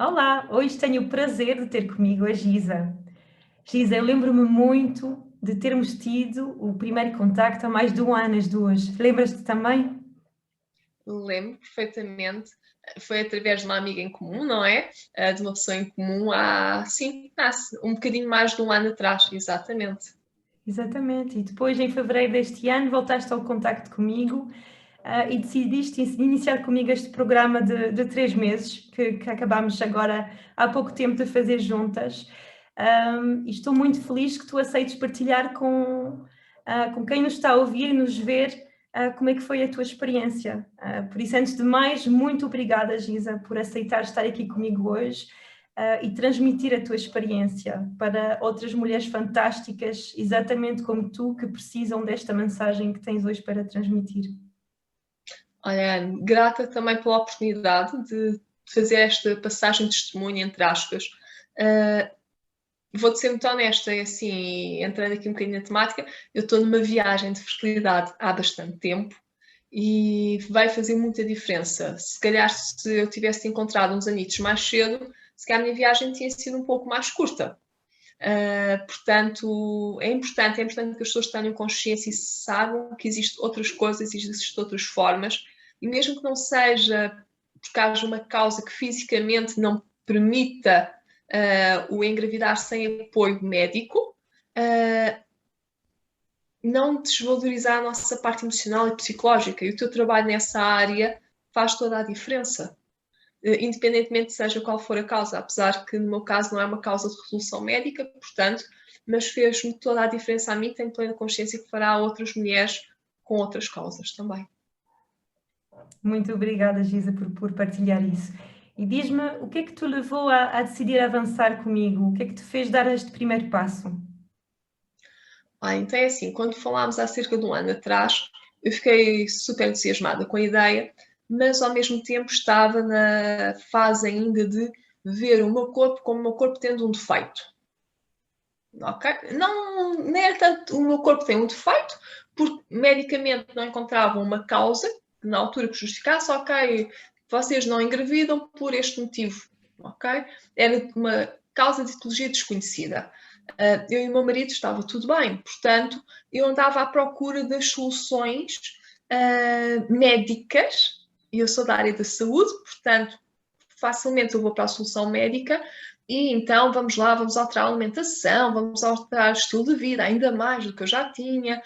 Olá, hoje tenho o prazer de ter comigo a Gisa. Gisa, eu lembro-me muito de termos tido o primeiro contacto há mais de um ano, as duas. Lembras-te também? Lembro perfeitamente. Foi através de uma amiga em comum, não é? De uma pessoa em comum sim, há um bocadinho mais de um ano atrás, exatamente. Exatamente. E depois, em fevereiro deste ano, voltaste ao contacto comigo, e decidiste iniciar comigo este programa de 3 meses, que acabámos agora há pouco tempo de fazer juntas. E estou muito feliz que tu aceites partilhar com quem nos está a ouvir e nos ver, como é que foi a tua experiência. Por isso, antes de mais, muito obrigada, Gisa, por aceitar estar aqui comigo hoje, e transmitir a tua experiência para outras mulheres fantásticas, exatamente como tu, que precisam desta mensagem que tens hoje para transmitir. Olha, Anne, grata também pela oportunidade de fazer esta passagem de testemunho, entre aspas. Uh, Vou-te ser muito honesta, assim, entrando aqui um bocadinho na temática, eu estou numa viagem de fertilidade há bastante tempo e vai fazer muita diferença. Se calhar, se eu tivesse encontrado uns anitos mais cedo, se calhar a minha viagem tinha sido um pouco mais curta. Portanto, é importante que as pessoas tenham consciência e saibam que existem outras coisas, existem outras formas, e mesmo que não seja porque haja uma causa que fisicamente não permita o engravidar sem apoio médico, não desvalorizar a nossa parte emocional e psicológica. E o teu trabalho nessa área faz toda a diferença, independentemente seja qual for a causa, apesar que no meu caso não é uma causa de resolução médica, portanto, mas fez-me toda a diferença a mim, tenho plena consciência que fará a outras mulheres com outras causas também. Muito obrigada, Gisa, por partilhar isso. E diz-me, o que é que te levou a decidir avançar comigo? O que é que te fez dar este primeiro passo? Então é assim, quando falámos há cerca de um ano atrás, eu fiquei super entusiasmada com a ideia, mas ao mesmo tempo estava na fase ainda de ver o meu corpo como o meu corpo tendo um defeito. Ok? Não, nem é tanto o meu corpo tem um defeito, porque medicamente não encontravam uma causa que na altura que justificasse, ok, vocês não engravidam por este motivo, ok? Era uma causa de etiologia desconhecida. Eu e o meu marido estava tudo bem, portanto, eu andava à procura das soluções médicas, e eu sou da área da saúde, portanto, facilmente eu vou para a solução médica e então vamos lá, vamos alterar a alimentação, vamos alterar o estilo de vida, ainda mais do que eu já tinha,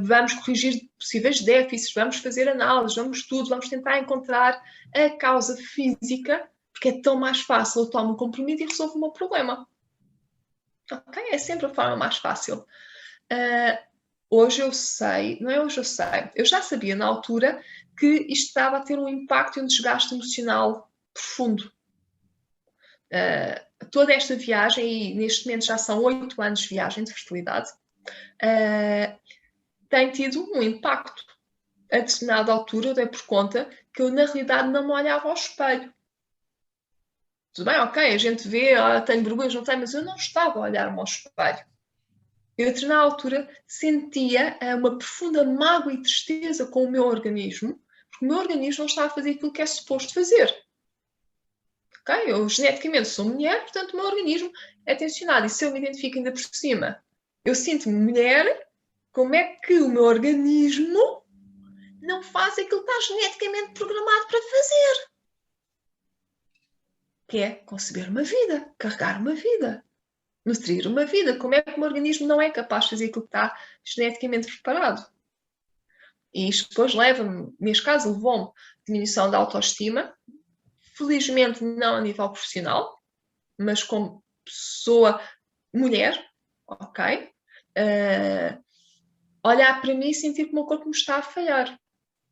vamos corrigir possíveis déficits, vamos fazer análises, vamos tudo, vamos tentar encontrar a causa física, porque é tão mais fácil, eu tomo um comprimido e resolvo o meu problema. Ok? É sempre a forma mais fácil. Hoje eu sei, não é hoje eu sei, eu já sabia na altura que isto estava a ter um impacto e um desgaste emocional profundo. Toda esta viagem, e neste momento já são 8 anos de viagem de fertilidade, tem tido um impacto. A determinada altura eu dei por conta que eu na realidade não me olhava ao espelho. Tudo bem, ok, a gente vê, tenho vergonha, não tenho, mas eu não estava a olhar-me ao espelho. Eu, a determinada altura, sentia uma profunda mágoa e tristeza com o meu organismo, porque o meu organismo não estava a fazer aquilo que é suposto fazer. Okay? Eu geneticamente sou mulher, portanto o meu organismo é tensionado. E se eu me identifico ainda por cima, eu sinto-me mulher, como é que o meu organismo não faz aquilo que está geneticamente programado para fazer? Que é conceber uma vida, carregar uma vida, nutrir uma vida. Como é que o meu organismo não é capaz de fazer aquilo que está geneticamente preparado? E isto depois leva-me, neste caso, levou-me diminuição da autoestima, felizmente não a nível profissional, mas como pessoa, mulher, ok? Olhar para mim e sentir que o meu corpo me está a falhar.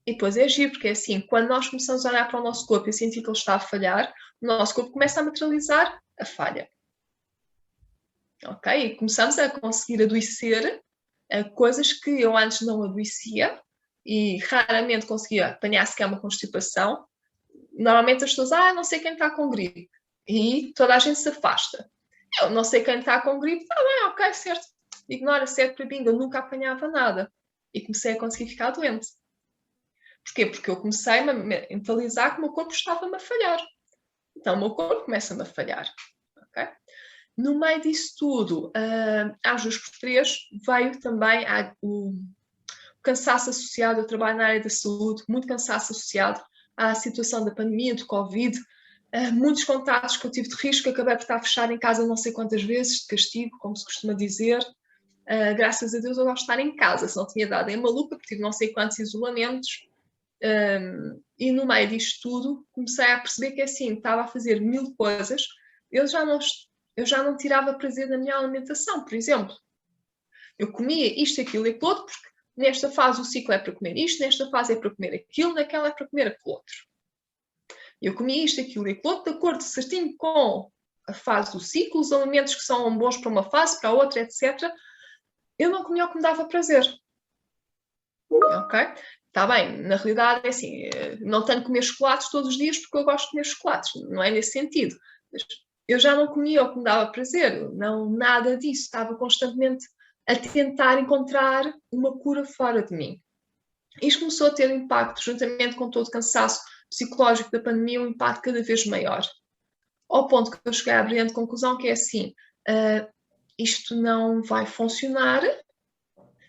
E depois é agir, porque é assim, quando nós começamos a olhar para o nosso corpo e sentir que ele está a falhar, o nosso corpo começa a materializar a falha. Ok? E começamos a conseguir adoecer coisas que eu antes não adoecia e raramente conseguia apanhar sequer uma constipação. Normalmente as pessoas, não sei quem está com gripe. E toda a gente se afasta. Eu não sei quem está com gripe, está bem, ok, certo. Ignora, certo para bingo, eu nunca apanhava nada. E comecei a conseguir ficar doente. Porquê? Porque eu comecei a mentalizar que o meu corpo estava-me a falhar. Então o meu corpo começa-me a falhar. Okay? No meio disso tudo, às 2x3, veio também o cansaço associado, eu trabalho na área da saúde, muito cansaço associado à situação da pandemia, do Covid, muitos contatos que eu tive de risco, acabei por estar fechada em casa não sei quantas vezes, de castigo, como se costuma dizer. Graças a Deus eu gosto de estar em casa, se não tinha dado em maluca, porque tive não sei quantos isolamentos. E no meio disto tudo, comecei a perceber que assim, estava a fazer 1000 coisas, eu já não tirava prazer da minha alimentação, por exemplo. Eu comia isto, aquilo e aquilo outro, porque nesta fase o ciclo é para comer isto, nesta fase é para comer aquilo, naquela é para comer aquilo outro. Eu comia isto, aquilo e aquilo outro, de acordo certinho com a fase do ciclo, os alimentos que são bons para uma fase, para a outra, etc. Eu não comia o que me dava prazer. Ok? Está bem, na realidade é assim, não tenho que comer chocolates todos os dias porque eu gosto de comer chocolates, não é nesse sentido. Mas eu já não comia o que me dava prazer, não, nada disso, estava constantemente a tentar encontrar uma cura fora de mim. Isto começou a ter um impacto, juntamente com todo o cansaço psicológico da pandemia, um impacto cada vez maior. Ao ponto que eu cheguei à brilhante conclusão que é assim, isto não vai funcionar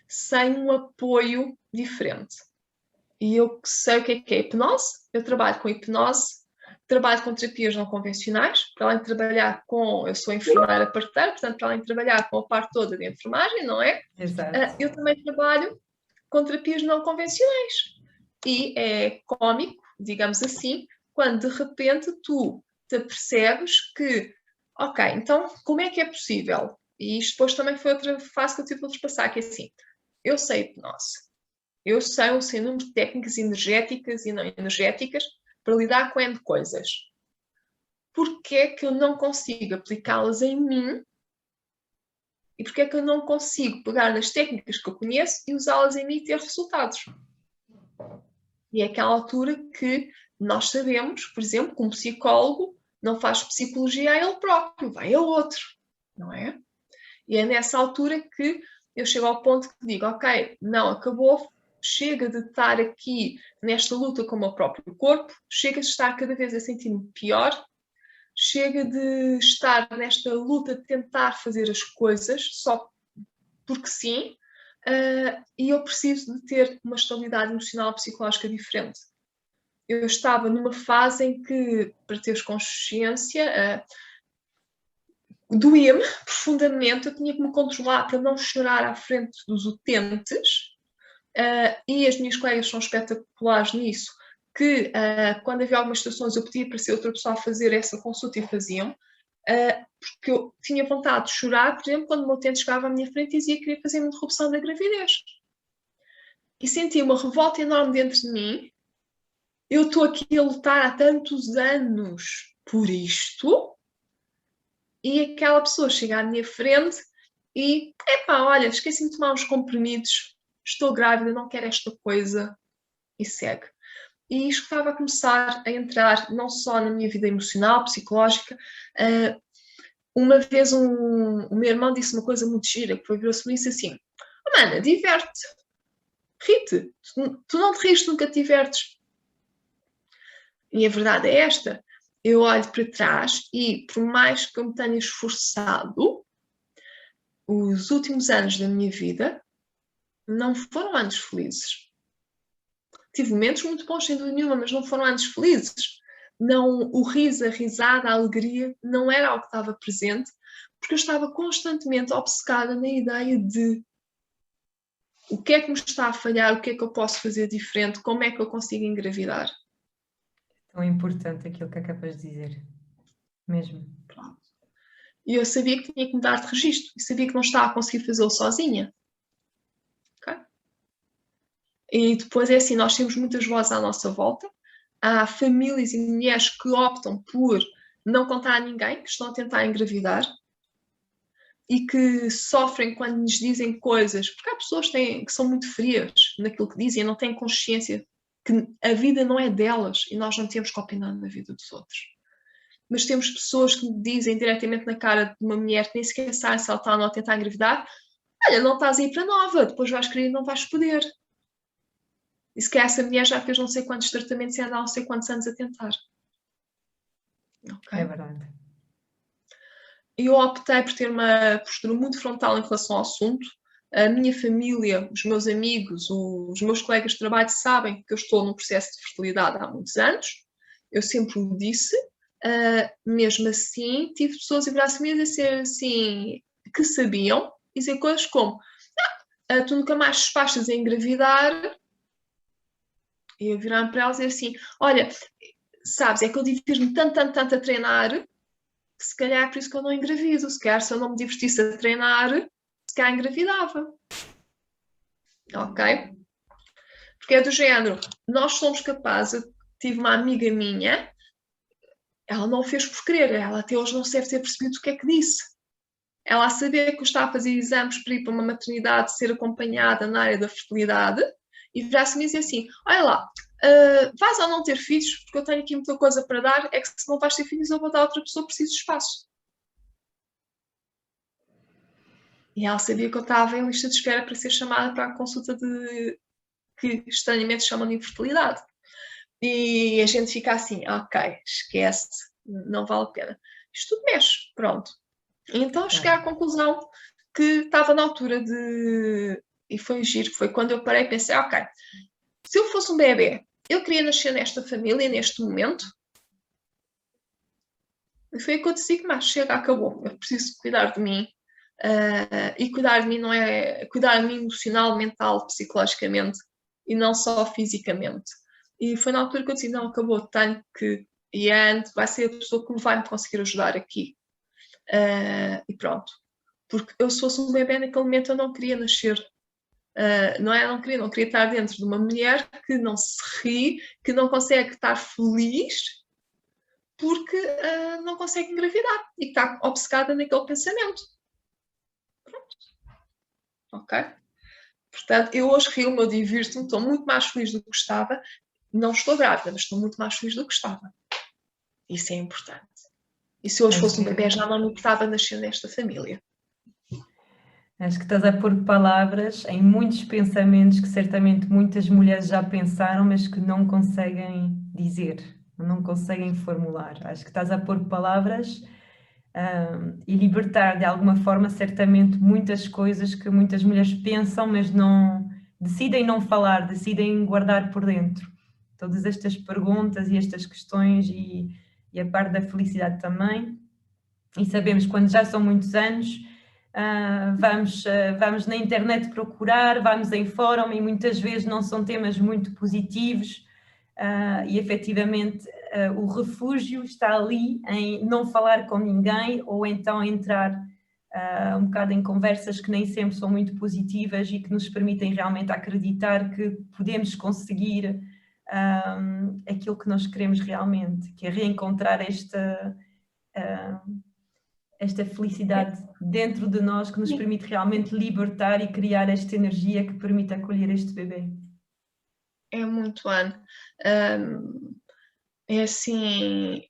sem um apoio diferente. E eu sei o que é hipnose, eu trabalho com hipnose, trabalho com terapias não convencionais, para além de trabalhar com, eu sou enfermeira parteira, portanto, para além de trabalhar com a parte toda de enfermagem, não é? Exato. Eu também trabalho com terapias não convencionais. E é cómico, digamos assim, quando de repente tu te percebes que, ok, então como é que é possível? E isto depois também foi outra fase que eu tive de ultrapassar, que é assim, eu sei hipnose, eu sei um sem número de técnicas energéticas e não energéticas para lidar com N coisas. Porquê é que eu não consigo aplicá-las em mim? E porquê é que eu não consigo pegar nas técnicas que eu conheço e usá-las em mim e ter resultados? E é aquela altura que nós sabemos, por exemplo, que um psicólogo não faz psicologia a ele próprio, vai a outro, não é? E é nessa altura que eu chego ao ponto que digo, ok, não, acabou, chega de estar aqui nesta luta com o meu próprio corpo, chega de estar cada vez a sentir-me pior, chega de estar nesta luta de tentar fazer as coisas só porque sim, e eu preciso de ter uma estabilidade emocional e psicológica diferente. Eu estava numa fase em que, para teres consciência, doía-me profundamente, eu tinha que me controlar para não chorar à frente dos utentes, e as minhas colegas são espetaculares nisso, que quando havia algumas situações eu pedia para ser outra pessoa a fazer essa consulta e faziam, porque eu tinha vontade de chorar, por exemplo, quando o meu utente chegava à minha frente e dizia que queria fazer uma interrupção da gravidez. E sentia uma revolta enorme dentro de mim. Eu estou aqui a lutar há tantos anos por isto, e aquela pessoa chega à minha frente e, epá, olha, esqueci-me de tomar uns comprimidos, estou grávida, não quero esta coisa, e segue. E isto estava a começar a entrar não só na minha vida emocional, psicológica. Uma vez o meu irmão disse uma coisa muito gira, que foi virou-se e disse assim, oh, mana, diverte-te, ri-te, tu não te rires, nunca te divertes. E a verdade é esta, eu olho para trás e por mais que eu me tenha esforçado, os últimos anos da minha vida não foram anos felizes. Tive momentos muito bons, sem dúvida nenhuma, mas não foram anos felizes. Não, o riso, a risada, a alegria não era algo que estava presente, porque eu estava constantemente obcecada na ideia de o que é que me está a falhar, o que é que eu posso fazer diferente, como é que eu consigo engravidar. Tão importante aquilo que acabas de dizer, mesmo. Pronto. E eu sabia que tinha que mudar de registro, e sabia que não estava a conseguir fazê-lo sozinha. Okay? E depois é assim, nós temos muitas vozes à nossa volta, há famílias e mulheres que optam por não contar a ninguém, que estão a tentar engravidar e que sofrem quando lhes dizem coisas, porque há pessoas que são muito frias naquilo que dizem, não têm consciência que a vida não é delas e nós não temos que opinar na vida dos outros. Mas temos pessoas que dizem diretamente na cara de uma mulher que nem sequer sabe se ela está ou não a tentar engravidar, olha, não estás aí para nova, depois vais querer e não vais poder. E se calhar essa mulher já fez não sei quantos tratamentos e anda há não sei quantos anos a tentar. Ok? É verdade. Eu optei por ter uma postura muito frontal em relação ao assunto. A minha família, os meus amigos, os meus colegas de trabalho sabem que eu estou num processo de fertilidade há muitos anos. Eu sempre o disse. Mesmo assim, tive pessoas a virar-se a mim a dizer assim, que sabiam, e dizer coisas como: tu nunca mais despachas a engravidar. E eu virar para elas e dizer assim: olha, sabes, é que eu divirto-me tanto a treinar, que se calhar é por isso que eu não engravido. Se calhar se eu não me divertisse a treinar, se calhar engravidava. Ok? Porque é do género, nós somos capazes. Eu tive uma amiga minha, ela não o fez por querer, ela até hoje não se deve ter percebido o que é que disse. Ela a saber que eu estava a fazer exames para ir para uma maternidade, ser acompanhada na área da fertilidade, e virar-se-me e dizer assim: olha lá, vais ou não ter filhos, porque eu tenho aqui muita coisa para dar, é que se não vais ter filhos eu vou dar a outra pessoa, preciso de espaço. E ela sabia que eu estava em lista de espera para ser chamada para a consulta que estranhamente chamam de infertilidade. E a gente fica assim: ok, esquece, não vale a pena. Isto tudo mexe, pronto. E então cheguei à conclusão que estava na altura de... E foi giro, foi quando eu parei e pensei: ok, se eu fosse um bebê, eu queria nascer nesta família, neste momento. E foi aí que eu decidi: mas chega, acabou, eu preciso cuidar de mim. E cuidar de mim não é... Cuidar de mim emocional, mental, psicologicamente, e não só fisicamente. E foi na altura que eu disse: não, acabou, tenho que... E a Ande vai ser a pessoa que vai me conseguir ajudar aqui. E pronto. Porque eu, se fosse um bebê naquele momento, eu não queria nascer. Não queria estar dentro de uma mulher que não se ri, que não consegue estar feliz porque não consegue engravidar e que está obcecada naquele pensamento. Pronto. Ok? Portanto, eu hoje rio-me, eu divirto-me, estou muito mais feliz do que estava. Não estou grávida, mas estou muito mais feliz do que estava. Isso é importante. E se hoje fosse um bebê, já não me importava nascer nesta família. Acho que estás a pôr palavras em muitos pensamentos que certamente muitas mulheres já pensaram, mas que não conseguem dizer, não conseguem formular. Acho que estás a pôr palavras, e libertar de alguma forma, certamente, muitas coisas que muitas mulheres pensam, mas não decidem não falar, decidem guardar por dentro. Todas estas perguntas e estas questões e a parte da felicidade também. E sabemos, quando já são muitos anos, vamos na internet procurar, vamos em fórum e muitas vezes não são temas muito positivos, e efetivamente o refúgio está ali em não falar com ninguém ou então entrar um bocado em conversas que nem sempre são muito positivas e que nos permitem realmente acreditar que podemos conseguir aquilo que nós queremos realmente, que é reencontrar esta felicidade dentro de nós que nos permite realmente libertar e criar esta energia que permite acolher este bebê. É muito, Ana. É assim,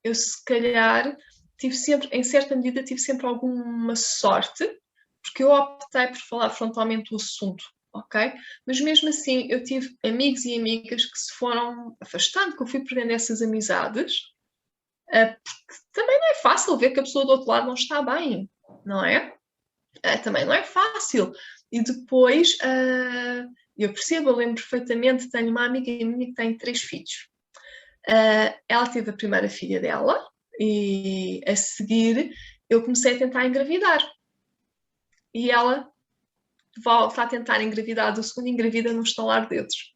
eu se calhar tive sempre, em certa medida, tive sempre alguma sorte, porque eu optei por falar frontalmente o assunto, ok? Mas mesmo assim, eu tive amigos e amigas que se foram afastando, que eu fui perdendo essas amizades, porque também não é fácil ver que a pessoa do outro lado não está bem, não é? Também não é fácil. E depois, eu percebo, eu lembro perfeitamente, tenho uma amiga minha que tem 3 filhos. Ela teve a primeira filha dela e a seguir eu comecei a tentar engravidar. E ela volta a tentar engravidar do segundo, engravida num estalar de dedos.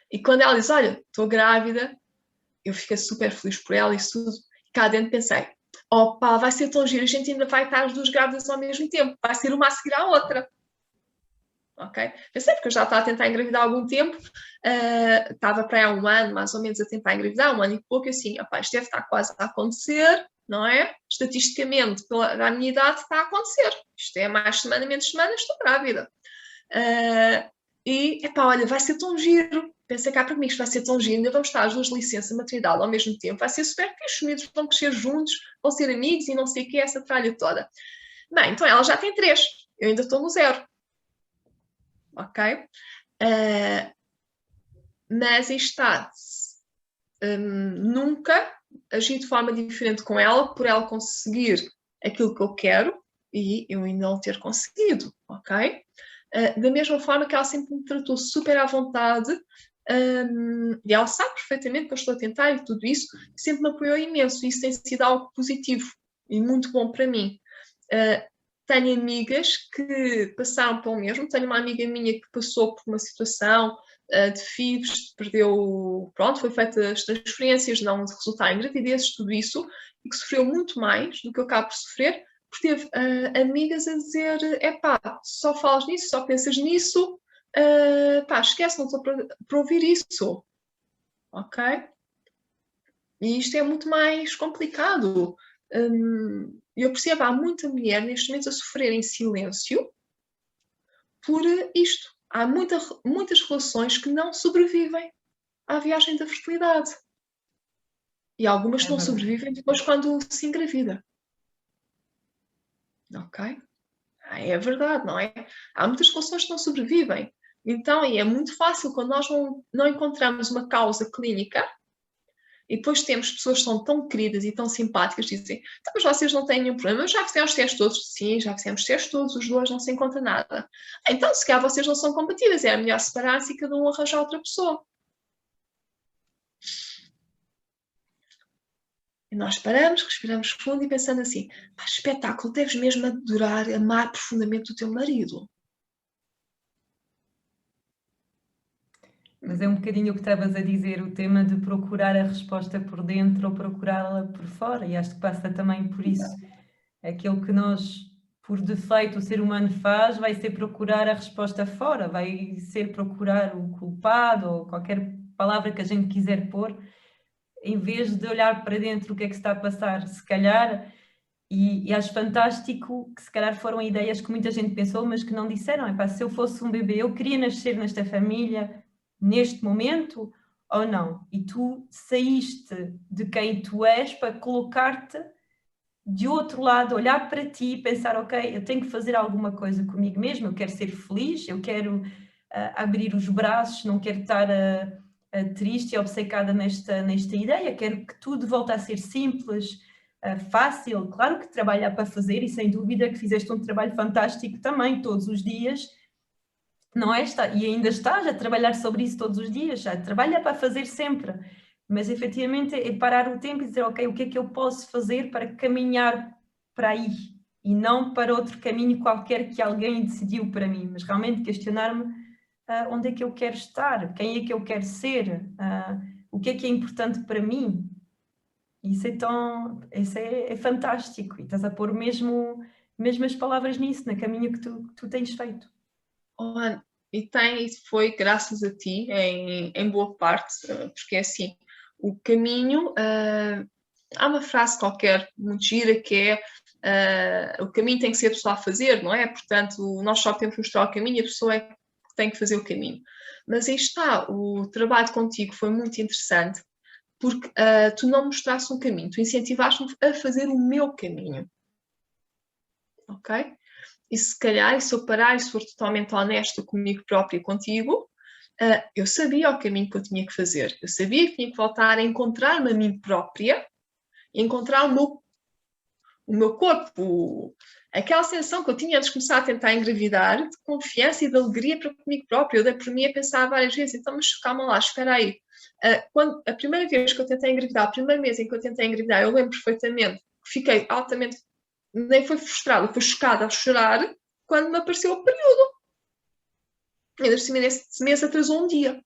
E quando ela diz: olha, estou grávida, eu fiquei super feliz por ela e tudo. E cá dentro pensei: opa, vai ser tão giro, a gente ainda vai estar as duas grávidas ao mesmo tempo, vai ser uma a seguir à outra. Ok? Pensei, porque eu já estava a tentar engravidar há algum tempo, estava para aí há um ano, mais ou menos, a tentar engravidar, um ano e pouco, assim, opa, isto deve estar quase a acontecer, não é? Estatisticamente, pela minha idade, está a acontecer. Isto é mais semana, menos semana, estou grávida. E, epá, olha, vai ser tão giro. Pensei cá para mim, isto vai ser tão giro, ainda vamos estar as duas licenças maternidade ao mesmo tempo, vai ser super fixe, os miúdos vão crescer juntos, vão ser amigos e não sei o que, essa tralha toda. Bem, então ela já tem 3, eu ainda estou no 0. Ok? Mas está, nunca agi de forma diferente com ela, por ela conseguir aquilo que eu quero e eu ainda não ter conseguido, ok? Da mesma forma que ela sempre me tratou super à vontade, e ela sabe perfeitamente que eu estou a tentar e tudo isso, sempre me apoiou imenso, e isso tem sido algo positivo e muito bom para mim. Tenho amigas que passaram pelo mesmo, tenho uma amiga minha que passou por uma situação de FIVs, perdeu, pronto, foi feita as transferências, não resultar em gravidezes, tudo isso, e que sofreu muito mais do que eu acabo por sofrer, porque teve amigas a dizer, epá, só falas nisso, só pensas nisso, pá, esquece, não estou para ouvir isso, ok? E isto é muito mais complicado. Eu percebo, há muita mulher neste momento a sofrer em silêncio por isto. Há muitas relações que não sobrevivem à viagem da fertilidade. E algumas É não verdade. sobrevivem depois quando se engravida. Ok? É verdade, não é? Há muitas relações que não sobrevivem. Então, é muito fácil quando nós não encontramos uma causa clínica e depois temos pessoas que são tão queridas e tão simpáticas que dizem, então, mas vocês não têm nenhum problema, já fizemos os testes todos. Sim, já fizemos os testes todos, os dois não se encontra nada. Então, se calhar vocês não são compatíveis, é melhor separar-se e cada um arranjar outra pessoa. E nós paramos, respiramos fundo e pensando assim, pá, espetáculo, deves mesmo adorar, amar profundamente o teu marido. Mas é um bocadinho o que estavas a dizer, o tema de procurar a resposta por dentro ou procurá-la por fora, e acho que passa também por isso. Aquilo que nós, por defeito, o ser humano faz, vai ser procurar a resposta fora, vai ser procurar o culpado ou qualquer palavra que a gente quiser pôr, em vez de olhar para dentro o que é que se está a passar, se calhar. E acho fantástico que se calhar foram ideias que muita gente pensou, mas que não disseram. Epá, se eu fosse um bebê, eu queria nascer nesta família, neste momento, ou não? E tu saíste de quem tu és para colocar-te de outro lado, olhar para ti e pensar, ok, eu tenho que fazer alguma coisa comigo mesmo, eu quero ser feliz, eu quero abrir os braços, não quero estar triste e obcecada nesta ideia, quero que tudo volte a ser simples, fácil. Claro que trabalhar para fazer, e sem dúvida que fizeste um trabalho fantástico também, todos os dias, não é? E ainda estás a trabalhar sobre isso todos os dias, já trabalha para fazer sempre, mas efetivamente é parar o tempo e dizer, ok, o que é que eu posso fazer para caminhar para aí e não para outro caminho qualquer que alguém decidiu para mim, mas realmente questionar-me onde é que eu quero estar, quem é que eu quero ser, o que é importante para mim. Isso é fantástico, e estás a pôr mesmo as palavras nisso, no caminho que tu tens feito. Oh, Ana, e foi graças a ti, em boa parte, porque é assim, o caminho, há uma frase qualquer muito gira que é o caminho tem que ser a pessoa a fazer, não é? Portanto, nós só temos que mostrar o caminho e a pessoa é que tem que fazer o caminho. Mas aí está, o trabalho contigo foi muito interessante, porque tu não mostraste um caminho, tu incentivaste-me a fazer o meu caminho. Ok? E se calhar, e se eu parar e se for totalmente honesta comigo própria e contigo, eu sabia o caminho que eu tinha que fazer. Eu sabia que tinha que voltar a encontrar-me a mim própria e encontrar o meu corpo. Aquela sensação que eu tinha antes de começar a tentar engravidar, de confiança e de alegria para comigo própria. Eu dei por mim a pensar várias vezes, então, mas calma lá, espera aí. Quando, a primeira vez que eu tentei engravidar, o primeiro mês em que eu tentei engravidar, eu lembro perfeitamente que fiquei altamente, nem foi frustrada, foi chocada a chorar quando me apareceu o período. Ainda por cima, nesse mês atrasou um dia.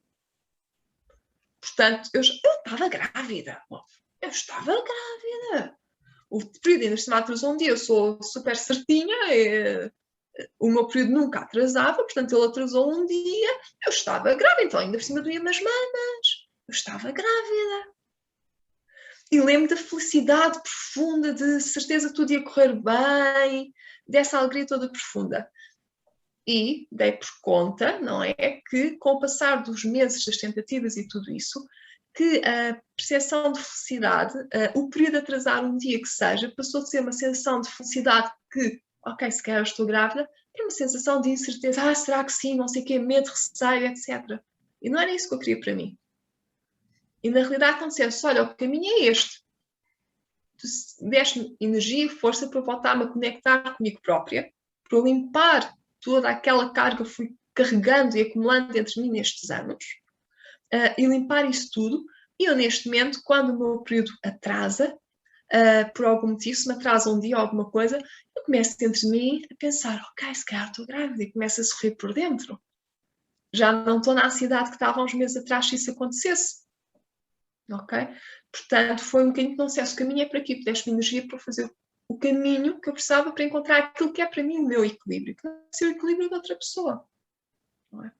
Portanto, eu estava grávida. Eu estava grávida. O período ainda por cima atrasou um dia. Eu sou super certinha. O meu período nunca atrasava. Portanto, ele atrasou um dia. Eu estava grávida. Então, ainda por cima doía-me as mamas. Eu estava grávida. E lembro da felicidade profunda, de certeza que tudo ia correr bem, dessa alegria toda profunda. E dei por conta, não é, que com o passar dos meses, das tentativas e tudo isso, que a percepção de felicidade, o período de atrasar um dia que seja, passou de ser uma sensação de felicidade que, ok, se calhar eu estou grávida, é uma sensação de incerteza, será que sim, não sei o quê, medo, receio, etc. E não era isso que eu queria para mim. E na realidade, quando dissesse, olha, o caminho é este, tu deste-me energia e força para voltar-me a conectar comigo própria, para limpar toda aquela carga que fui carregando e acumulando dentro de mim nestes anos, e limpar isso tudo. E eu, neste momento, quando o meu período atrasa, por algum motivo, se me atrasa um dia ou alguma coisa, eu começo dentro de mim a pensar, ok, se calhar estou grávida, e começo a sorrir por dentro. Já não estou na ansiedade que estava há uns meses atrás se isso acontecesse. Ok? Portanto, foi um bocadinho que não sei se o caminho é para aqui, deste-me energia para fazer o caminho que eu precisava para encontrar aquilo que é para mim o meu equilíbrio, que não é o equilíbrio de outra pessoa. Não é?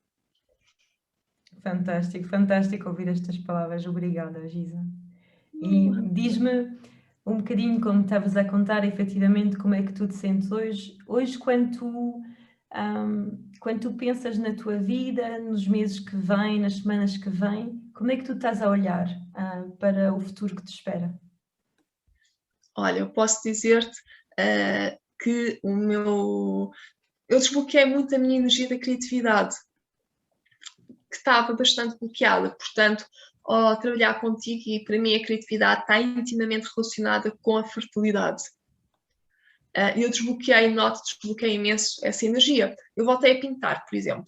Fantástico, fantástico ouvir estas palavras. Obrigada, Gisa. E diz-me um bocadinho, como estavas a contar, efetivamente, como é que tu te sentes hoje. Hoje, quando tu pensas na tua vida, nos meses que vêm, nas semanas que vêm, como é que tu estás a olhar para o futuro que te espera? Olha, eu posso dizer-te que eu desbloqueei muito a minha energia da criatividade, que estava bastante bloqueada. Portanto, ao trabalhar contigo, e para mim a criatividade está intimamente relacionada com a fertilidade. Eu desbloqueei imenso essa energia. Eu voltei a pintar, por exemplo.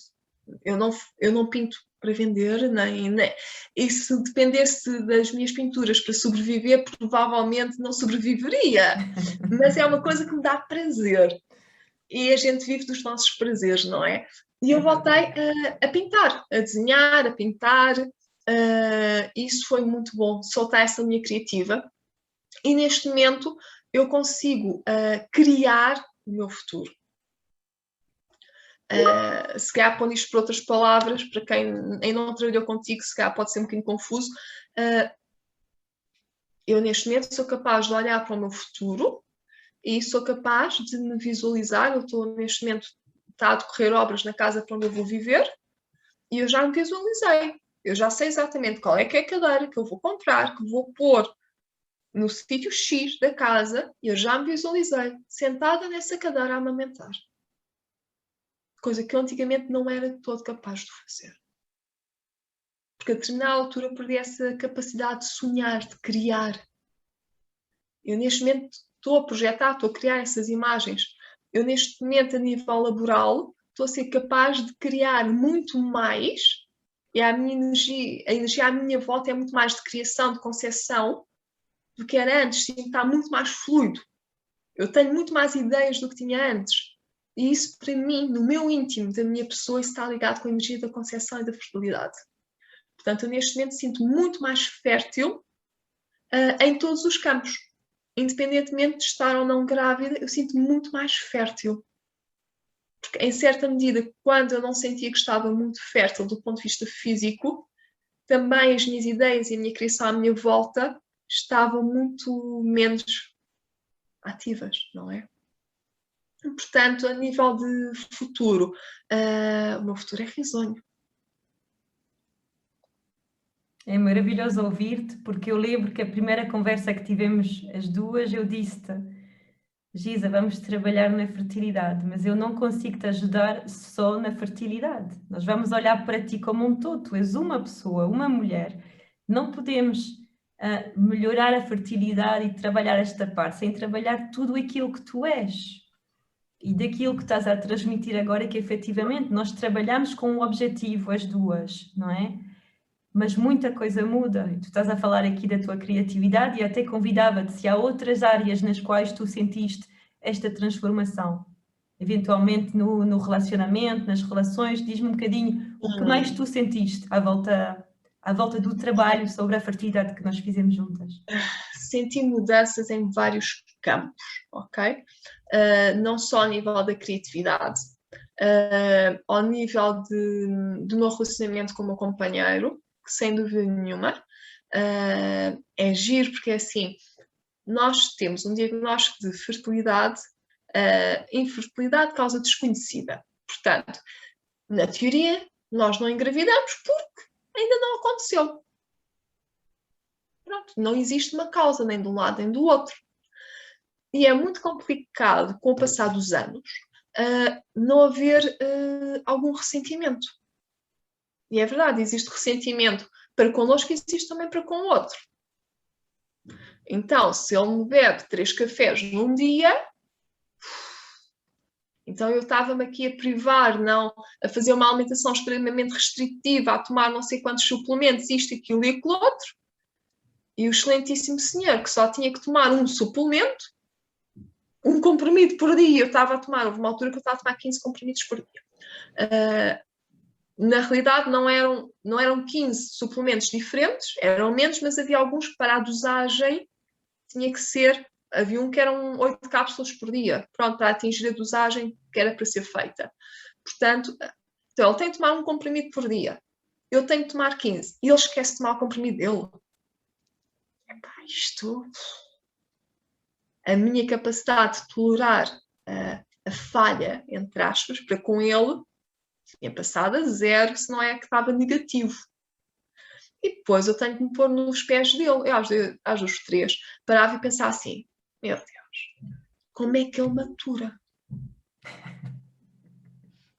Eu não pinto para vender, nem. E se dependesse das minhas pinturas para sobreviver, provavelmente não sobreviveria. Mas é uma coisa que me dá prazer. E a gente vive dos nossos prazeres, não é? E eu voltei a pintar, a desenhar, a pintar. Isso foi muito bom, soltar essa minha criativa. E neste momento eu consigo criar o meu futuro. Se calhar pondo isto por outras palavras, para quem ainda não trabalhou contigo, se calhar pode ser um bocadinho confuso. Eu neste momento sou capaz de olhar para o meu futuro e sou capaz de me visualizar. Eu estou neste momento, está a decorrer obras na casa para onde eu vou viver e eu já me visualizei. Eu já sei exatamente qual é que é a cadeira que eu vou comprar, que vou pôr no sítio X da casa, e eu já me visualizei sentada nessa cadeira a amamentar. Coisa que eu antigamente não era de todo capaz de fazer. Porque a determinada altura perdi essa capacidade de sonhar, de criar. Eu neste momento estou a projetar, estou a criar essas imagens. Eu neste momento, a nível laboral, estou a ser capaz de criar muito mais, e a energia à minha volta é muito mais de criação, de concepção, do que era antes. Sim, está muito mais fluido. Eu tenho muito mais ideias do que tinha antes. E isso, para mim, no meu íntimo, da minha pessoa, isso está ligado com a energia da concepção e da fertilidade. Portanto, eu neste momento sinto muito mais fértil em todos os campos. Independentemente de estar ou não grávida, eu sinto muito mais fértil. Porque, em certa medida, quando eu não sentia que estava muito fértil do ponto de vista físico, também as minhas ideias e a minha criação à minha volta estavam muito menos ativas, não é? Portanto, a nível de futuro, o meu futuro é risonho. É maravilhoso ouvir-te, porque eu lembro que a primeira conversa que tivemos as duas, eu disse-te, Gisa, vamos trabalhar na fertilidade, mas eu não consigo te ajudar só na fertilidade. Nós vamos olhar para ti como um todo, tu és uma pessoa, uma mulher. Não podemos melhorar a fertilidade e trabalhar esta parte sem trabalhar tudo aquilo que tu és. E daquilo que estás a transmitir agora, que efetivamente nós trabalhamos com um objetivo, as duas, não é? Mas muita coisa muda. E tu estás a falar aqui da tua criatividade e até convidava-te se há outras áreas nas quais tu sentiste esta transformação. Eventualmente no relacionamento, nas relações, diz-me um bocadinho o que mais tu sentiste à volta do trabalho sobre a fertilidade que nós fizemos juntas. Senti mudanças em vários campos, ok? Não só ao nível da criatividade, ao nível do meu relacionamento com o meu companheiro, que sem dúvida nenhuma é giro, porque é assim, nós temos um diagnóstico de fertilidade, infertilidade causa desconhecida. Portanto, na teoria, nós não engravidamos porque ainda não aconteceu. Pronto, não existe uma causa nem de um lado nem do outro. E é muito complicado, com o passar dos anos, não haver algum ressentimento. E é verdade, existe ressentimento para connosco existe também para com o outro. Então, se ele me bebe 3 cafés num dia, então eu estava-me aqui a privar, não, a fazer uma alimentação extremamente restritiva, a tomar não sei quantos suplementos, isto, aquilo e aquilo outro, e o excelentíssimo senhor que só tinha que tomar um suplemento, um comprimido por dia, eu estava a tomar, houve uma altura que eu estava a tomar 15 comprimidos por dia. Na realidade não eram 15 suplementos diferentes, eram menos, mas havia alguns que para a dosagem tinha que ser, havia um que eram 8 cápsulas por dia, pronto, para atingir a dosagem que era para ser feita. Portanto, então ele tem que tomar um comprimido por dia, eu tenho que tomar 15, e ele esquece de tomar o comprimido dele. Epá, isto... A minha capacidade de tolerar a falha, entre aspas, para com ele, tinha passado a 0, se não é que estava negativo. E depois eu tenho que me pôr nos pés dele, às dos 3, parava e pensar assim, meu Deus, como é que ele matura?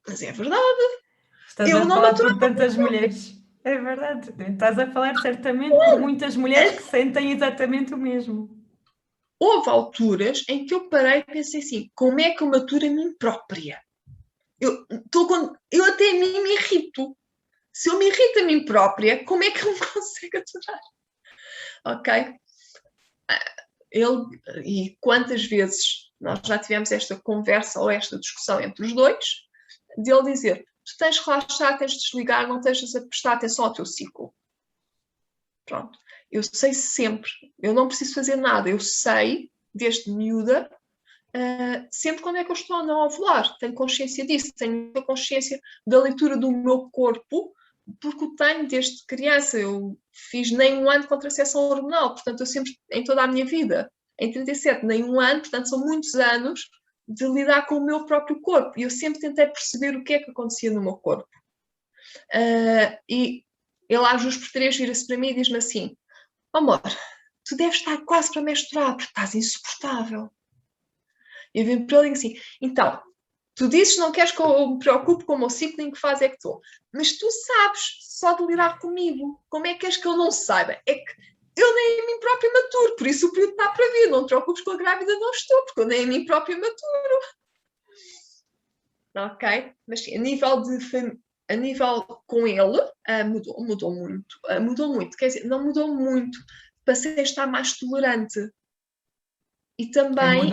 Mas é verdade. Estás Eu a não falar maturo. por tantas mulheres. É verdade. Estás a falar certamente por muitas mulheres que sentem exatamente o mesmo. Houve alturas em que eu parei e pensei assim, como é que eu maturo a mim própria? Eu até a mim me irrito. Se eu me irrito a mim própria, como é que eu me consigo aturar? Ok? E quantas vezes nós já tivemos esta conversa ou esta discussão entre os dois, de ele dizer, tu tens de relaxar, tens de desligar, não tens de prestar atenção ao teu ciclo. Pronto. Eu sei sempre, eu não preciso fazer nada, eu sei, desde miúda, sempre quando é que eu estou a não ovular. Tenho consciência disso, tenho muita consciência da leitura do meu corpo, porque o tenho desde criança. Eu fiz nem um ano de contracepção hormonal, portanto, eu sempre, em toda a minha vida, em 37, nem um ano, portanto, são muitos anos de lidar com o meu próprio corpo. E eu sempre tentei perceber o que é que acontecia no meu corpo. E ele, às 2x3, vira-se para mim e diz-me assim, amor, tu deves estar quase para menstruar, porque estás insuportável. E eu vim para ele e digo assim, então, tu dizes que não queres que eu me preocupe com o meu ciclo, em que fase é que estou. Mas tu sabes só de lidar comigo. Como é que és que eu não saiba? É que eu nem a mim própria maturo, por isso o período está para vir. Não te preocupes com a grávida, não estou, porque eu nem a mim própria maturo. Ok? Mas sim, a nível com ele, mudou muito. Mudou muito. Quer dizer, não mudou muito. Passei a estar mais tolerante. E também...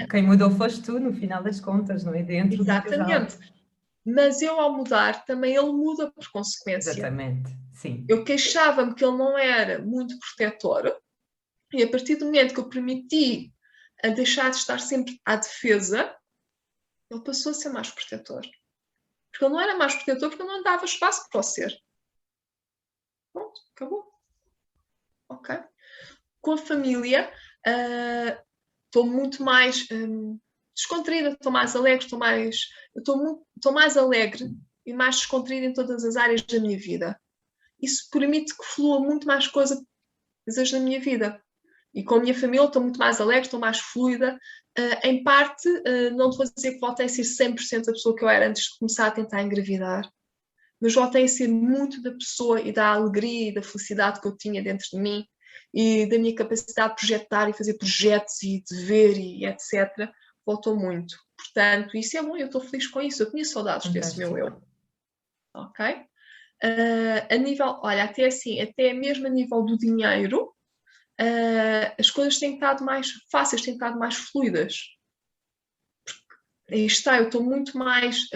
Quem mudou foste tu, no final das contas, não é? Dentro do casal. Exatamente. Mas eu, ao mudar, também ele muda por consequência. Exatamente, sim. Eu queixava-me que ele não era muito protetor, e a partir do momento que eu permiti a deixar de estar sempre à defesa, ele passou a ser mais protetor. Porque ele não era mais protetor porque eu não dava espaço para o ser. Pronto, acabou. Ok. Com a família, estou muito mais descontraída, estou mais alegre, estou mais alegre e mais descontraída em todas as áreas da minha vida. Isso permite que flua muito mais coisas na minha vida. E com a minha família estou muito mais alegre, estou mais fluida. Em parte, não te vou dizer que voltei a ser 100% a pessoa que eu era antes de começar a tentar engravidar, mas voltei a ser muito da pessoa e da alegria e da felicidade que eu tinha dentro de mim e da minha capacidade de projetar e fazer projetos e de ver e etc. Voltou muito. Portanto, isso é bom, eu estou feliz com isso. Eu tinha saudades desse meu eu. Ok? A nível, olha, até mesmo a nível do dinheiro, as coisas têm estado mais fáceis, têm estado mais fluidas. Aí está, eu estou muito mais,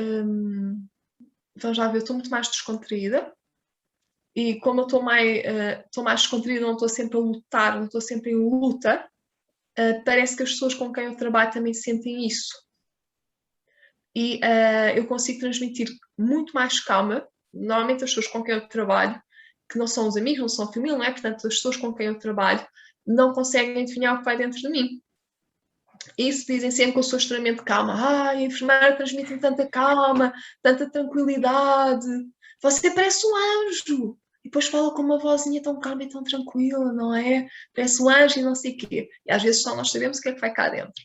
vamos lá ver, eu estou muito mais descontraída. E como eu estou mais descontraída, não estou sempre a lutar, não estou sempre em luta, parece que as pessoas com quem eu trabalho também sentem isso. E eu consigo transmitir muito mais calma. Normalmente as pessoas com quem eu trabalho, que não são os amigos, não são a família, não é? Portanto, as pessoas com quem eu trabalho não conseguem adivinhar o que vai dentro de mim. Isso dizem sempre que eu sou extremamente calma. A enfermeira transmite-me tanta calma, tanta tranquilidade. Você parece um anjo. E depois fala com uma vozinha tão calma e tão tranquila, não é? Parece um anjo e não sei o quê. E às vezes só nós sabemos o que é que vai cá dentro.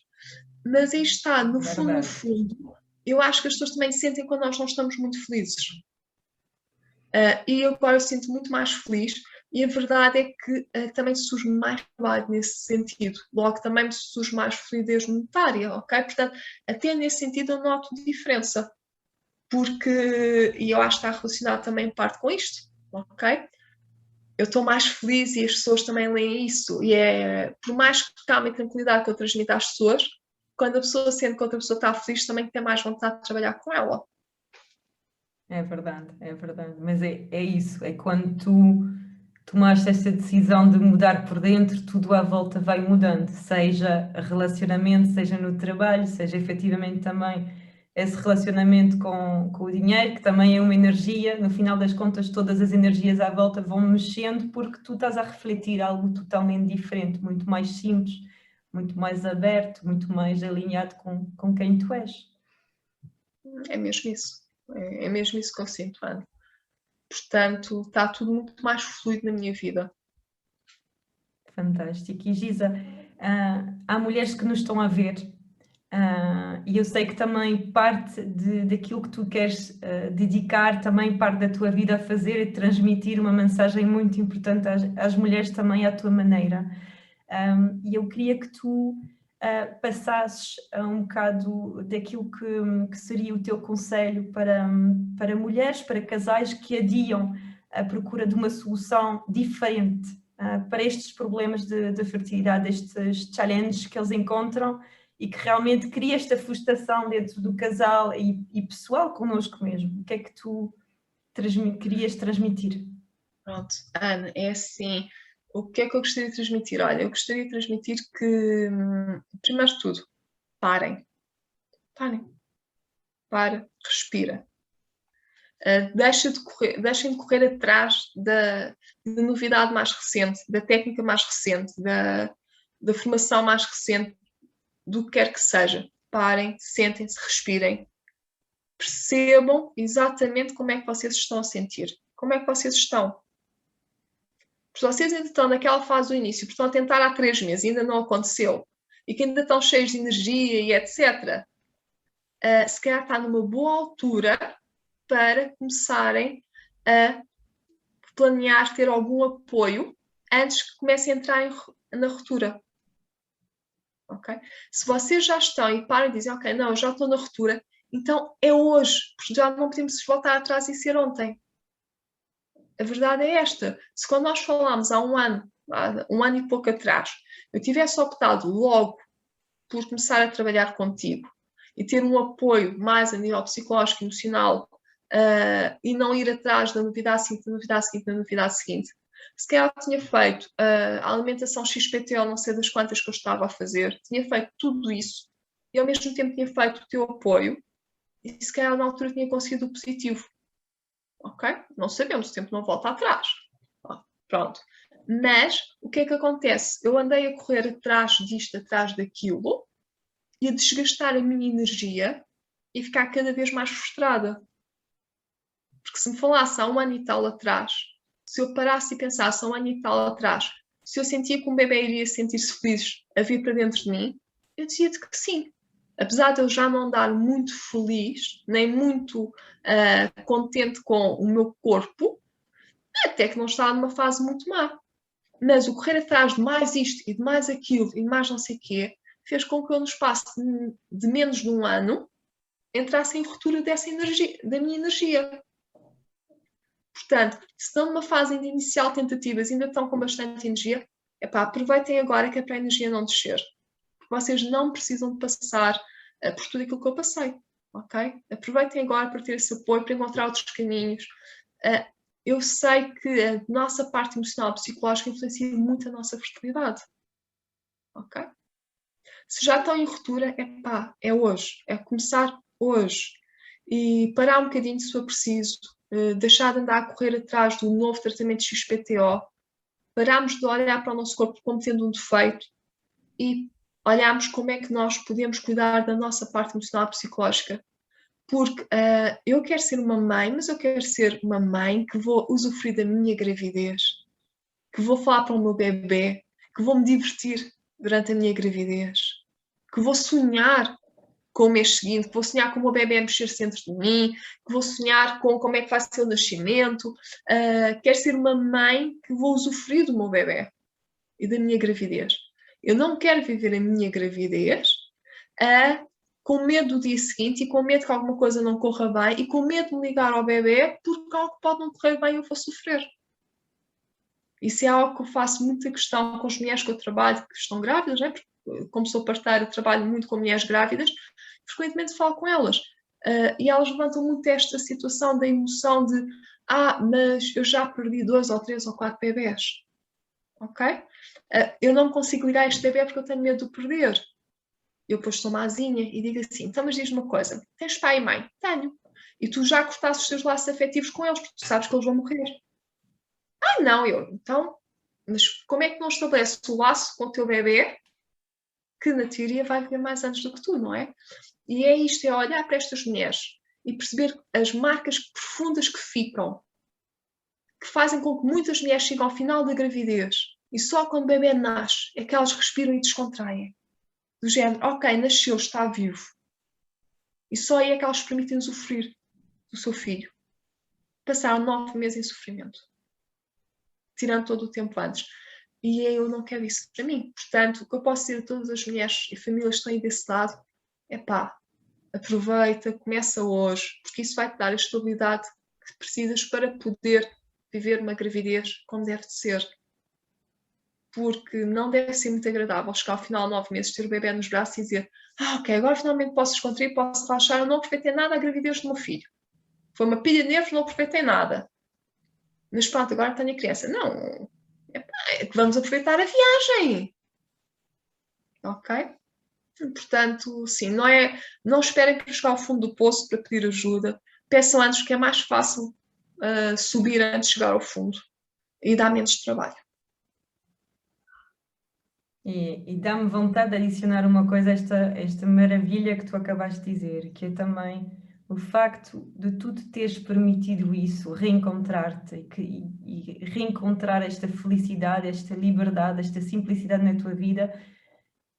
Mas aí está, no fundo, eu acho que as pessoas também sentem quando nós não estamos muito felizes. E agora eu sinto muito mais feliz. E a verdade é que também surge mais trabalho nesse sentido. Logo, também me surge mais fluidez monetária, ok? Portanto, até nesse sentido eu noto diferença. E eu acho que está relacionado também em parte com isto, ok? Eu estou mais feliz e as pessoas também leem isso. E por mais calma e tranquilidade que eu transmito às pessoas, quando a pessoa sente que outra pessoa está feliz, também tem mais vontade de trabalhar com ela. É verdade, é verdade. Mas é isso, é quando tu tomaste essa decisão de mudar por dentro, tudo à volta vai mudando, seja relacionamento, seja no trabalho, seja efetivamente também esse relacionamento com o dinheiro, que também é uma energia, no final das contas, todas as energias à volta vão mexendo porque tu estás a refletir algo totalmente diferente, muito mais simples, muito mais aberto, muito mais alinhado com quem tu és. É mesmo isso. É mesmo isso que eu sinto, Ana. Portanto, está tudo muito mais fluido na minha vida. Fantástico. E Gisa, há mulheres que nos estão a ver, e eu sei que também parte daquilo que tu queres dedicar, também parte da tua vida a fazer e transmitir uma mensagem muito importante às mulheres também à tua maneira. E eu queria que tu passasses um bocado daquilo que seria o teu conselho para mulheres, para casais que adiam a procura de uma solução diferente para estes problemas de fertilidade, estes challenges que eles encontram e que realmente cria esta frustração dentro do casal e pessoal connosco mesmo. O que é que tu querias transmitir? Pronto, Ana, é assim. O que é que eu gostaria de transmitir? Olha, eu gostaria de transmitir que, primeiro de tudo, parem. Parem. Para, respira. Deixem de correr atrás da novidade mais recente, da técnica mais recente, da formação mais recente, do que quer que seja. Parem, sentem-se, respirem. Percebam exatamente como é que vocês estão a sentir. Como é que vocês estão. Porque vocês ainda estão naquela fase do início, porque estão a tentar há 3 meses e ainda não aconteceu, e que ainda estão cheios de energia e etc. Se calhar está numa boa altura para começarem a planear ter algum apoio antes que comecem a entrar na ruptura. Okay? Se vocês já estão e param e dizem, ok, não, eu já estou na ruptura, então é hoje, porque já não podemos voltar atrás e ser ontem. A verdade é esta. Se quando nós falámos há um ano e pouco atrás, eu tivesse optado logo por começar a trabalhar contigo e ter um apoio mais a nível psicológico e emocional e não ir atrás da novidade seguinte, da novidade seguinte, da novidade seguinte, se calhar tinha feito a alimentação XPTO, não sei das quantas que eu estava a fazer, tinha feito tudo isso e ao mesmo tempo tinha feito o teu apoio e se calhar na altura tinha conseguido o positivo. Ok? Não sabemos, o tempo não volta atrás. Pronto. Mas o que é que acontece? Eu andei a correr atrás disto, atrás daquilo e a desgastar a minha energia e ficar cada vez mais frustrada. Porque se me falasse há um ano e tal atrás, se eu parasse e pensasse há um ano e tal atrás, se eu sentia que um bebê iria sentir-se feliz a vir para dentro de mim, eu dizia-te que sim. Apesar de eu já não andar muito feliz, nem muito contente com o meu corpo, até que não estava numa fase muito má. Mas o correr atrás de mais isto e de mais aquilo e de mais não sei o quê, fez com que eu no espaço de menos de um ano entrasse em ruptura dessa energia, da minha energia. Portanto, se estão numa fase de inicial tentativas e ainda estão com bastante energia, aproveitem agora que é para a energia não descer. Porque vocês não precisam de passar por tudo aquilo que eu passei. Ok? Aproveitem agora para ter esse apoio, para encontrar outros caminhos. Eu sei que a nossa parte emocional e psicológica influencia muito a nossa fertilidade. Ok? Se já estão em ruptura, é hoje. É começar hoje. E parar um bocadinho se for preciso. Deixar de andar a correr atrás do novo tratamento XPTO. Pararmos de olhar para o nosso corpo como tendo um defeito e olharmos como é que nós podemos cuidar da nossa parte emocional e psicológica. Porque eu quero ser uma mãe, mas eu quero ser uma mãe que vou usufruir da minha gravidez, que vou falar para o meu bebê, que vou me divertir durante a minha gravidez, que vou sonhar com o mês seguinte, que vou sonhar com o meu bebê a mexer-se dentro de mim, que vou sonhar com como é que vai ser o nascimento, quero ser uma mãe que vou usufruir do meu bebê e da minha gravidez. Eu não quero viver a minha gravidez com medo do dia seguinte e com medo que alguma coisa não corra bem e com medo de me ligar ao bebê porque algo pode não correr bem e eu vou sofrer. Isso é algo que eu faço muita questão com as mulheres que eu trabalho que estão grávidas, né? Porque, como sou parteira, trabalho muito com mulheres grávidas, frequentemente falo com elas. E elas levantam muito esta situação da emoção de mas eu já perdi 2 ou 3 ou 4 bebés. Ok? Eu não consigo ligar a este bebê porque eu tenho medo de o perder. Eu depois sou mazinha e digo assim, então mas diz-me uma coisa, tens pai e mãe? Tenho. E tu já cortaste os teus laços afetivos com eles, porque tu sabes que eles vão morrer. Não, então, mas como é que não estabeleces o laço com o teu bebê, que na teoria vai viver mais anos do que tu, não é? E é isto, é olhar para estas mulheres e perceber as marcas profundas que ficam, que fazem com que muitas mulheres cheguem ao final da gravidez e só quando o bebê nasce é que elas respiram e descontraem. Do género, ok, nasceu, está vivo. E só aí é que elas permitem usufruir do seu filho. Passaram 9 meses em sofrimento. Tirando todo o tempo antes. E eu não quero isso para mim. Portanto, o que eu posso dizer a todas as mulheres e famílias que estão aí desse lado é aproveita, começa hoje, porque isso vai-te dar a estabilidade que precisas para poder viver uma gravidez como deve de ser. Porque não deve ser muito agradável chegar ao final de 9 meses, ter o bebê nos braços e dizer ok, agora finalmente posso descontrair, posso relaxar, eu não aproveitei nada a gravidez do meu filho. Foi uma pilha de nervos, não aproveitei nada. Mas pronto, agora tenho a criança. Não, é que vamos aproveitar a viagem. Ok? Portanto, sim, não esperem para chegar ao fundo do poço para pedir ajuda. Peçam antes, que é mais fácil subir antes de chegar ao fundo e dá menos trabalho. E dá-me vontade de adicionar uma coisa a esta maravilha que tu acabaste de dizer, que é também o facto de tu te teres permitido isso, reencontrar-te e reencontrar esta felicidade, esta liberdade, esta simplicidade na tua vida.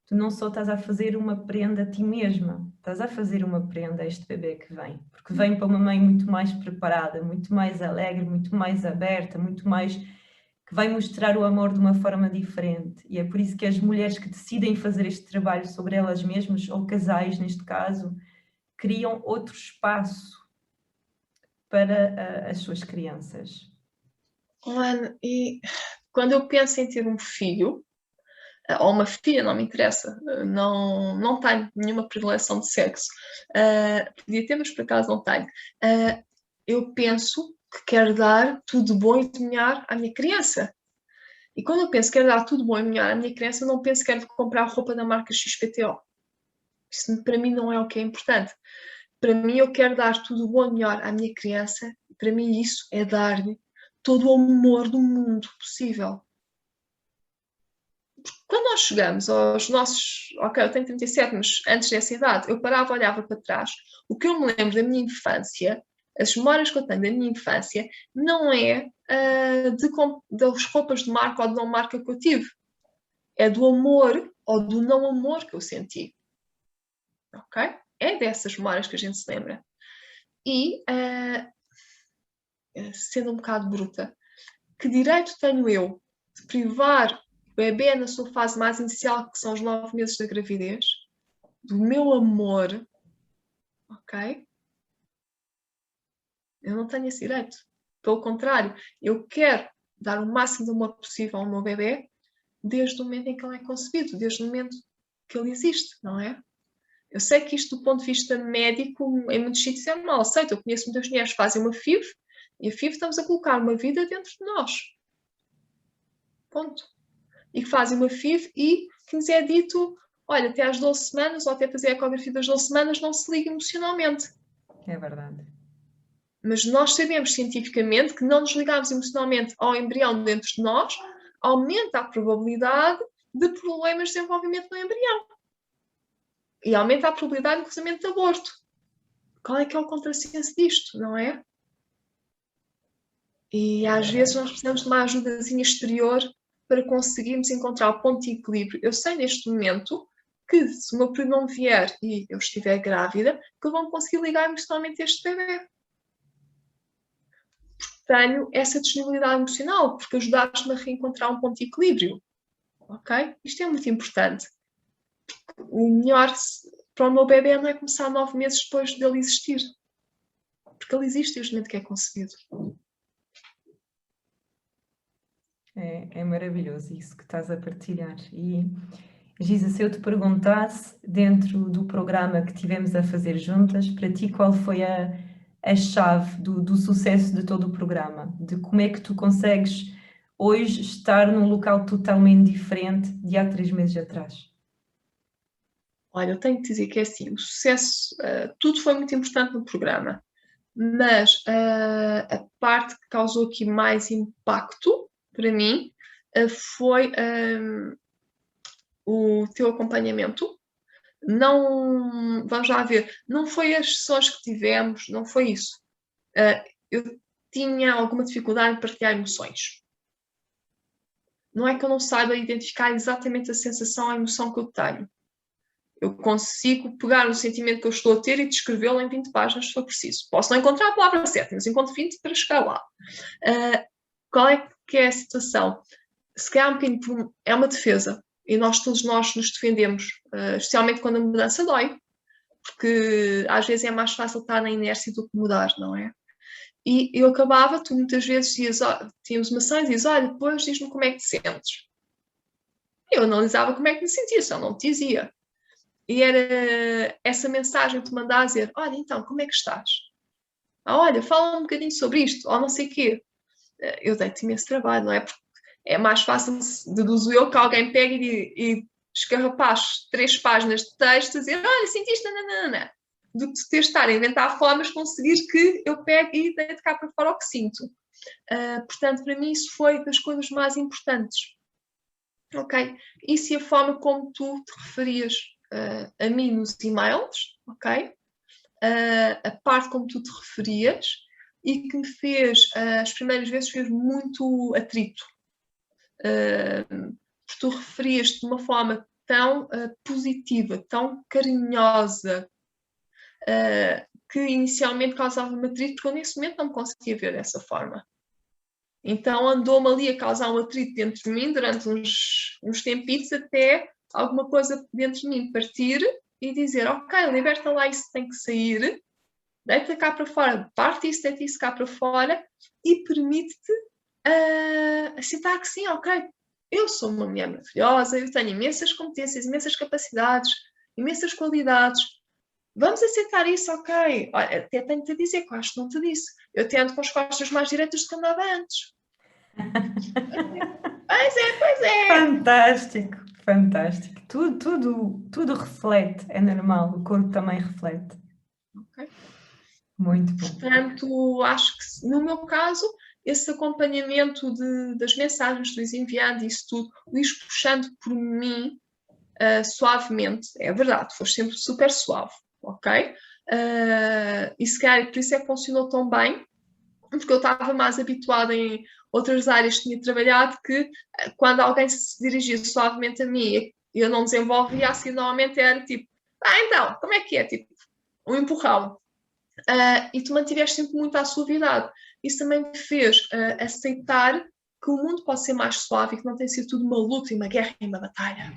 Tu não só estás a fazer uma prenda a ti mesma, estás a fazer uma prenda a este bebê que vem, porque vem para uma mãe muito mais preparada, muito mais alegre, muito mais aberta, muito mais que vai mostrar o amor de uma forma diferente. E é por isso que as mulheres que decidem fazer este trabalho sobre elas mesmas, ou casais neste caso, criam outro espaço para as suas crianças. E quando eu penso em ter um filho, ou uma filha, não me interessa, não tenho nenhuma predileção de sexo, podia ter, mas por acaso não tenho. Eu penso que quero dar tudo bom e de melhor à minha criança. E quando eu penso que quero dar tudo bom e melhor à minha criança, eu não penso que quero comprar roupa da marca XPTO. Isso para mim não é o que é importante. Para mim, eu quero dar tudo bom e melhor à minha criança. E para mim, isso é dar-lhe todo o amor do mundo possível. Quando nós chegamos aos nossos... Ok, eu tenho 37, mas antes dessa idade, eu parava, olhava para trás. O que eu me lembro da minha infância, as memórias que eu tenho da minha infância, não é das roupas de marca ou de não marca que eu tive. É do amor ou do não amor que eu senti. Ok? É dessas memórias que a gente se lembra. E, sendo um bocado bruta, que direito tenho eu de privar o bebê na sua fase mais inicial, que são os 9 meses da gravidez, do meu amor, ok? Eu não tenho esse direito. Pelo contrário, eu quero dar o máximo de amor possível ao meu bebê desde o momento em que ele é concebido, desde o momento que ele existe, não é? Eu sei que isto, do ponto de vista médico, em muitos sítios é mal aceito. Eu conheço muitas mulheres que fazem uma FIV e a FIV estamos a colocar uma vida dentro de nós. Ponto. E que fazem uma FIV e que nos é dito, olha, até às 12 semanas ou até fazer a ecografia das 12 semanas não se liga emocionalmente. É verdade. Mas nós sabemos cientificamente que não nos ligamos emocionalmente ao embrião dentro de nós, aumenta a probabilidade de problemas de desenvolvimento no embrião. E aumenta a probabilidade, inclusive, de aborto. Qual é que é o contrassenso disto, não é? E às vezes nós precisamos de uma ajudazinha exterior para conseguirmos encontrar o ponto de equilíbrio. Eu sei neste momento que se o meu período não vier e eu estiver grávida, que eu vou conseguir ligar emocionalmente a este bebê. Tenho essa disponibilidade emocional, porque ajudaste-me a reencontrar um ponto de equilíbrio. Ok? Isto é muito importante. O melhor para o meu bebê não é começar 9 meses depois dele existir. Porque ele existe desde o momento que é concebido. É maravilhoso isso que estás a partilhar. E, Giza, se eu te perguntasse, dentro do programa que tivemos a fazer juntas, para ti qual foi a chave do sucesso de todo o programa? De como é que tu consegues hoje estar num local totalmente diferente de há 3 meses atrás? Olha, eu tenho que dizer que é assim, o sucesso, tudo foi muito importante no programa, mas a parte que causou aqui mais impacto para mim foi o teu acompanhamento. Não, vamos lá ver, não foi as sessões que tivemos, não foi isso. Eu tinha alguma dificuldade em partilhar emoções. Não é que eu não saiba identificar exatamente a sensação, a emoção que eu tenho. Eu consigo pegar no sentimento que eu estou a ter e descrevê-lo em 20 páginas, se for preciso. Posso não encontrar a palavra certa, mas encontro 20 para chegar lá. Qual é que é a situação? Se calhar um bocadinho é uma defesa, e todos nós nos defendemos, especialmente quando a mudança dói, porque às vezes é mais fácil estar na inércia do que mudar, não é? E eu acabava, tu muitas vezes tínhamos uma sessão e dizias, olha, depois diz-me como é que te sentes. Eu analisava como é que me sentia, só não te dizia. E era essa mensagem que te mandava a dizer, olha, então, como é que estás? Olha, fala um bocadinho sobre isto, ou não sei o quê. Eu dei-te imenso trabalho, não é? Porque é mais fácil, deduzo eu, que alguém pegue e escarrapache 3 páginas de texto e dizer, olha, sentiste, nananana, do que ter estar a inventar formas de conseguir que eu pegue e deite cá para fora o que sinto. Portanto, para mim isso foi das coisas mais importantes. Ok? Isso e a forma como tu te referias a mim nos e-mails, ok? A parte como tu te referias e que me fez, as primeiras vezes, fez muito atrito. Tu referias-te de uma forma tão positiva, tão carinhosa, que inicialmente causava-me atrito, porque eu nesse momento não me conseguia ver dessa forma. Então andou-me ali a causar um atrito dentro de mim durante uns tempitos até alguma coisa dentro de mim partir e dizer, ok, liberta lá isso que tem que sair, deita cá para fora, parte isso, deita isso cá para fora e permite-te aceitar que sim, ok, eu sou uma mulher maravilhosa, eu tenho imensas competências, imensas capacidades, imensas qualidades. Vamos aceitar isso, ok. Olha, até tenho-te a dizer que eu acho que não te disse. Eu te ando com as costas mais direitas do que andava antes. Pois é. Fantástico, fantástico. Tudo reflete, é normal, o corpo também reflete. Okay. Muito bom. Portanto, acho que no meu caso, esse acompanhamento das mensagens, do enviando isso tudo, o ir puxando por mim suavemente, é verdade, foste sempre super suave, ok? E se calhar por isso é que funcionou tão bem, porque eu estava mais habituada em outras áreas que tinha trabalhado, que quando alguém se dirigia suavemente a mim e eu não desenvolvia, assim normalmente era tipo, então, como é que é? Tipo, um empurrão. E tu mantiveste sempre muito à suavidade. Isso também me fez aceitar que o mundo pode ser mais suave e que não tem sido tudo uma luta e uma guerra e uma batalha.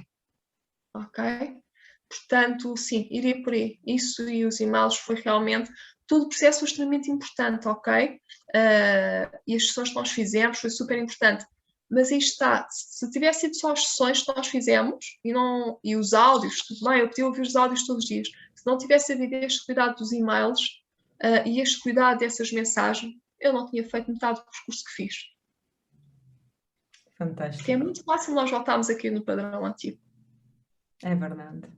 Ok? Portanto, sim, iria por aí. Isso e os e-mails foi realmente... Todo o processo foi extremamente importante, ok? E as sessões que nós fizemos foi super importante. Mas aí está, se tivesse sido só as sessões que nós fizemos e os áudios, tudo bem, eu podia ouvir os áudios todos os dias. Se não tivesse havido este cuidado dos e-mails e este cuidado dessas mensagens, eu não tinha feito metade do percurso que fiz. Fantástico. Porque é muito fácil nós voltarmos aqui no padrão antigo. É verdade.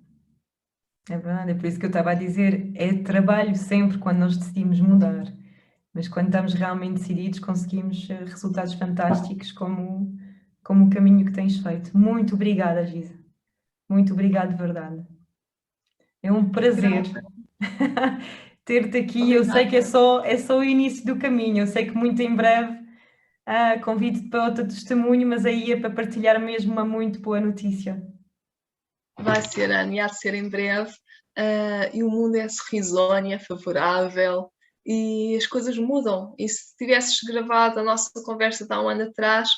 É verdade, é por isso que eu estava a dizer, é trabalho sempre quando nós decidimos mudar, mas quando estamos realmente decididos conseguimos resultados fantásticos como o caminho que tens feito. Muito obrigada, Giza. Muito obrigada de verdade. É um prazer ter-te aqui. Eu sei que é só o início do caminho. Eu sei que muito em breve convido-te para outro testemunho, mas aí é para partilhar mesmo uma muito boa notícia. Vai ser, Ana, e há de ser em breve. E o mundo é sorrisonho, é favorável e as coisas mudam. E se tivesses gravado a nossa conversa de há um ano atrás,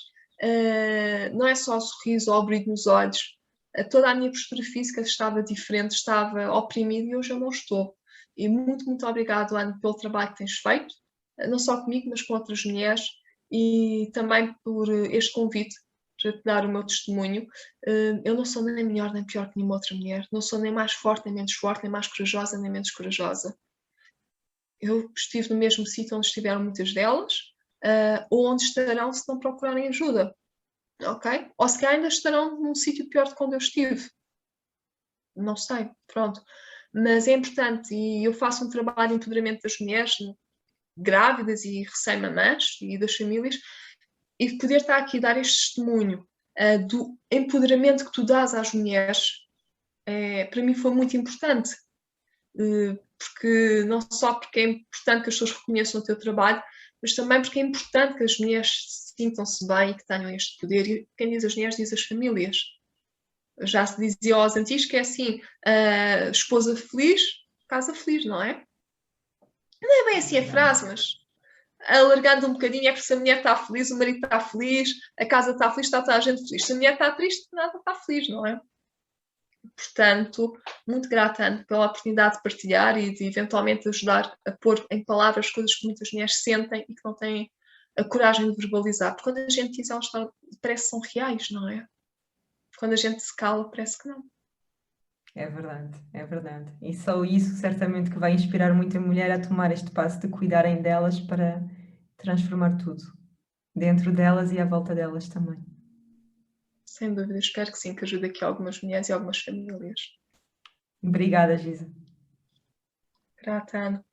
não é só o sorriso ou o brilho nos olhos. Toda a minha postura física estava diferente, estava oprimida e hoje eu não estou. E muito, muito obrigado, Ana, pelo trabalho que tens feito, não só comigo, mas com outras mulheres, e também por este convite para te dar o meu testemunho. Eu não sou nem melhor nem pior que nenhuma outra mulher, não sou nem mais forte nem menos forte, nem mais corajosa nem menos corajosa. Eu estive no mesmo sítio onde estiveram muitas delas, ou onde estarão se não procurarem ajuda, ok? Ou se calhar ainda estarão num sítio pior do que onde eu estive. Não sei, pronto. Mas é importante, e eu faço um trabalho de empoderamento das mulheres grávidas e recém-mamãs e das famílias, e poder estar aqui a dar este testemunho do empoderamento que tu dás às mulheres, para mim foi muito importante. Porque não só porque é importante que as pessoas reconheçam o teu trabalho, mas também porque é importante que as mulheres sintam-se bem e que tenham este poder. E quem diz as mulheres diz as famílias. Já se dizia aos antigos que é assim, esposa feliz, casa feliz, não é? Não é bem assim a frase, mas alargando um bocadinho, é porque se a mulher está feliz, o marido está feliz, a casa está feliz, está toda a gente feliz. Se a mulher está triste, nada está feliz, não é? Portanto, muito grata, Ana, pela oportunidade de partilhar e de eventualmente ajudar a pôr em palavras coisas que muitas mulheres sentem e que não têm a coragem de verbalizar. Porque quando a gente diz, elas parece que são reais, não é? Quando a gente se cala, parece que não. É verdade, é verdade. E só isso certamente que vai inspirar muita mulher a tomar este passo de cuidarem delas para transformar tudo, dentro delas e à volta delas também. Sem dúvida, espero que sim, que ajude aqui algumas mulheres e algumas famílias. Obrigada, Gisa. Grata, Ana.